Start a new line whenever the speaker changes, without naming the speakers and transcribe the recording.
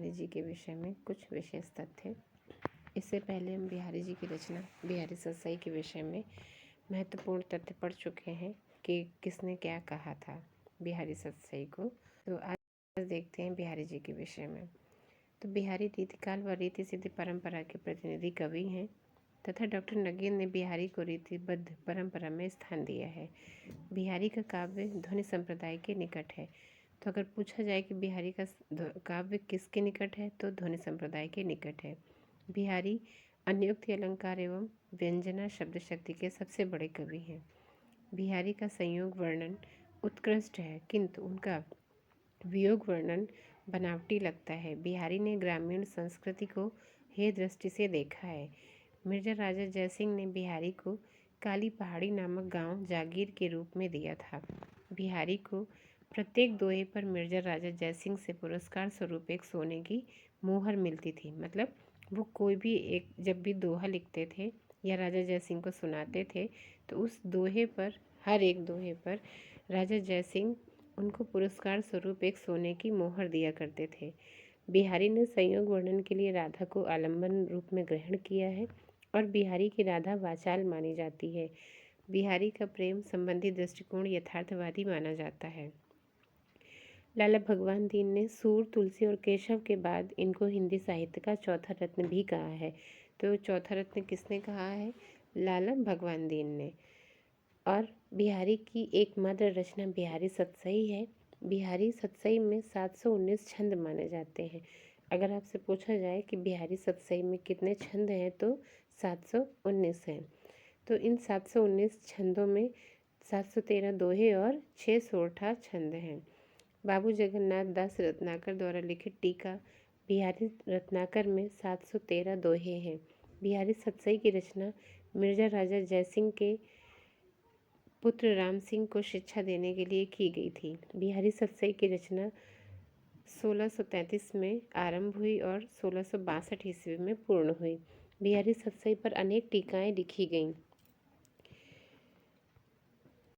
बिहारी जी के विषय में कुछ विशेष तथ्य। इससे पहले हम बिहारी जी की रचना बिहारी सतसई के विषय में महत्वपूर्ण तथ्य पढ़ चुके हैं कि किसने क्या कहा था बिहारी सतसई को। तो आज देखते हैं बिहारी जी के विषय में। तो बिहारी रीतिकाल व रीति सिद्धि परंपरा के प्रतिनिधि कवि हैं तथा डॉक्टर नगीन ने बिहारी को रीतिबद्ध परंपरा में स्थान दिया है। बिहारी का काव्य ध्वनि संप्रदाय के निकट है। तो अगर पूछा जाए कि बिहारी का काव्य किसके निकट है, तो ध्वनि संप्रदाय के निकट है। बिहारी अन्योक्ति अलंकार एवं व्यंजना शब्द शक्ति के सबसे बड़े कवि हैं। बिहारी का संयोग वर्णन उत्कृष्ट है, किंतु उनका वियोग वर्णन बनावटी लगता है। बिहारी ने ग्रामीण संस्कृति को हे दृष्टि से देखा है। मिर्जा राजा जयसिंह ने बिहारी को काली पहाड़ी नामक गांव जागीर के रूप में दिया था। बिहारी को प्रत्येक दोहे पर मिर्जा राजा जयसिंह से पुरस्कार स्वरूप एक सोने की मोहर मिलती थी। मतलब वो कोई भी एक जब भी दोहा लिखते थे या राजा जयसिंह को सुनाते थे तो उस दोहे पर, हर एक दोहे पर राजा जयसिंह उनको पुरस्कार स्वरूप एक सोने की मोहर दिया करते थे। बिहारी ने संयोग वर्णन के लिए राधा को आलंबन रूप में ग्रहण किया है और बिहारी की राधा वाचाल मानी जाती है। बिहारी का प्रेम संबंधी दृष्टिकोण यथार्थवादी माना जाता है। लाला भगवान दीन ने सूर, तुलसी और केशव के बाद इनको हिंदी साहित्य का चौथा रत्न भी कहा है। तो चौथा रत्न किसने कहा है? लाला भगवान दीन ने। और बिहारी की एकमात्र रचना बिहारी सतसई है। बिहारी सतसई में 719 छंद माने जाते हैं। अगर आपसे पूछा जाए कि बिहारी सतसई में कितने छंद हैं, तो 719 हैं। तो इन 719 छंदों में 713 दोहे और 6 सोरठा छंद हैं। बाबू जगन्नाथ दास रत्नाकर द्वारा लिखित टीका बिहारी रत्नाकर में 713 दोहे हैं। बिहारी सतसई की रचना मिर्जा राजा जयसिंह के पुत्र राम सिंह को शिक्षा देने के लिए की गई थी। बिहारी सतसई की रचना 1633 में आरंभ हुई और 1662 ईस्वी में पूर्ण हुई। बिहारी सतसई पर अनेक टीकाएं लिखी गईं।